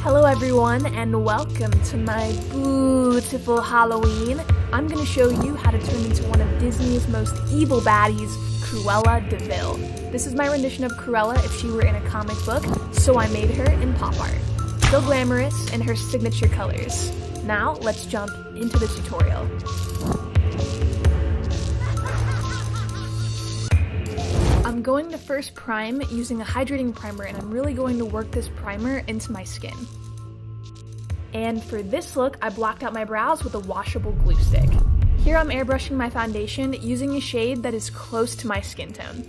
Hello everyone and welcome to my beautiful Halloween. I'm going to show you how to turn into one of Disney's most evil baddies, Cruella De Vil. This is my rendition of Cruella if she were in a comic book, so I made her in pop art. Still glamorous in her signature colors. Now let's jump into the tutorial. I'm going to first prime using a hydrating primer, and I'm really going to work this primer into my skin. And for this look, I blocked out my brows with a washable glue stick. Here I'm airbrushing my foundation using a shade that is close to my skin tone.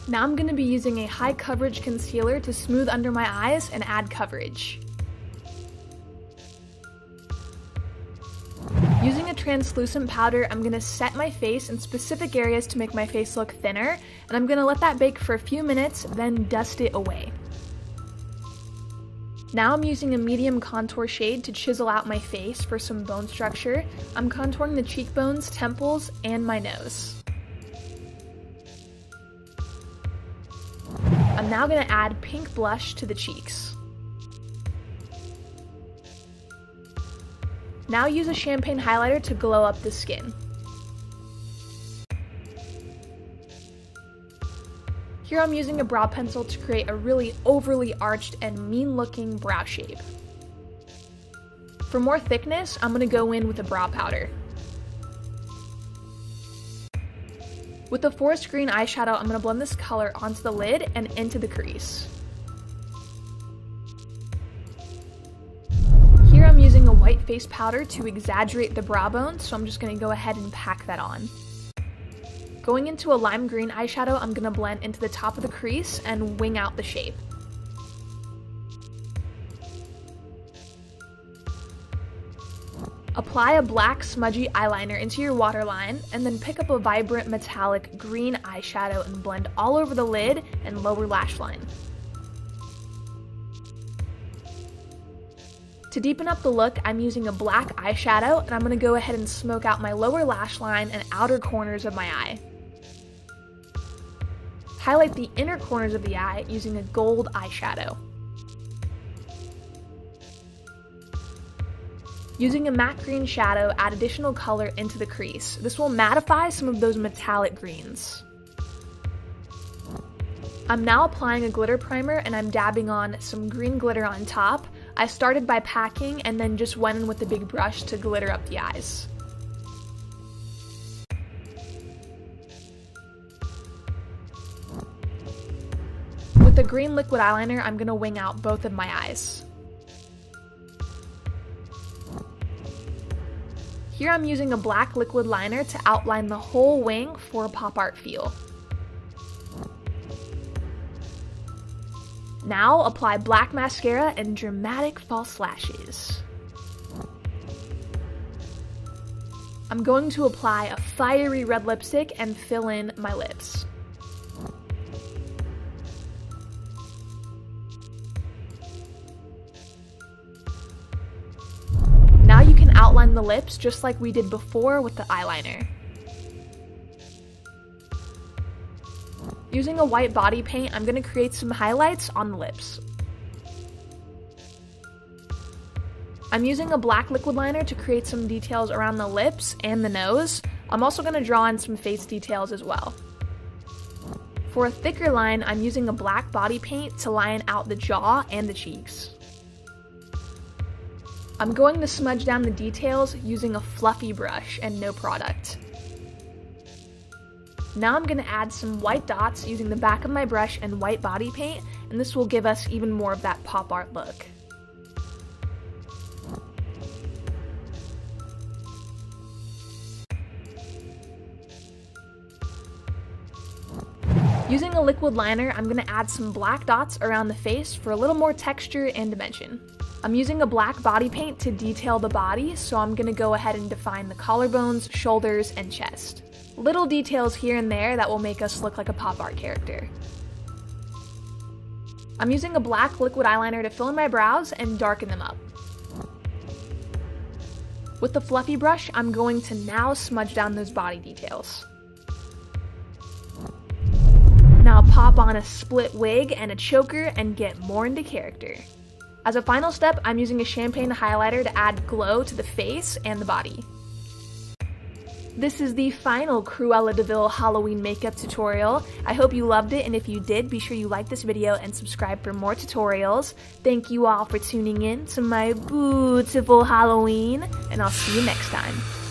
Now I'm going to be using a high coverage concealer to smooth under my eyes and add coverage. Using a translucent powder, I'm going to set my face in specific areas to make my face look thinner, and I'm going to let that bake for a few minutes, then dust it away. Now I'm using a medium contour shade to chisel out my face for some bone structure. I'm contouring the cheekbones, temples, and my nose. I'm now going to add pink blush to the cheeks. Now use a champagne highlighter to glow up the skin. Here I'm using a brow pencil to create a really overly arched and mean-looking brow shape. For more thickness, I'm going to go in with a brow powder. With the forest green eyeshadow, I'm going to blend this color onto the lid and into the crease. Here I'm using a white face powder to exaggerate the brow bone, so I'm just going to go ahead and pack that on. Going into a lime green eyeshadow, I'm going to blend into the top of the crease and wing out the shape. Apply a black smudgy eyeliner into your waterline, and then pick up a vibrant metallic green eyeshadow and blend all over the lid and lower lash line. To deepen up the look, I'm using a black eyeshadow, and I'm going to go ahead and smoke out my lower lash line and outer corners of my eye. Highlight the inner corners of the eye using a gold eyeshadow. Using a matte green shadow, add additional color into the crease. This will mattify some of those metallic greens. I'm now applying a glitter primer, and I'm dabbing on some green glitter on top. I started by packing and then just went in with a big brush to glitter up the eyes. With the green liquid eyeliner, I'm going to wing out both of my eyes. Here I'm using a black liquid liner to outline the whole wing for a pop art feel. Now apply black mascara and dramatic false lashes. I'm going to apply a fiery red lipstick and fill in my lips. Now you can outline the lips just like we did before with the eyeliner. Using a white body paint, I'm going to create some highlights on the lips. I'm using a black liquid liner to create some details around the lips and the nose. I'm also going to draw in some face details as well. For a thicker line, I'm using a black body paint to line out the jaw and the cheeks. I'm going to smudge down the details using a fluffy brush and no product. Now I'm going to add some white dots using the back of my brush and white body paint, and this will give us even more of that pop art look. Using a liquid liner, I'm going to add some black dots around the face for a little more texture and dimension. I'm using a black body paint to detail the body, so I'm going to go ahead and define the collarbones, shoulders, and chest. Little details here and there that will make us look like a pop art character. I'm using a black liquid eyeliner to fill in my brows and darken them up. With the fluffy brush, I'm going to now smudge down those body details. Now pop on a split wig and a choker and get more into character. As a final step, I'm using a champagne highlighter to add glow to the face and the body. This is the final Cruella De Vil Halloween makeup tutorial. I hope you loved it, and if you did, be sure you like this video and subscribe for more tutorials. Thank you all for tuning in to my beautiful Halloween, and I'll see you next time.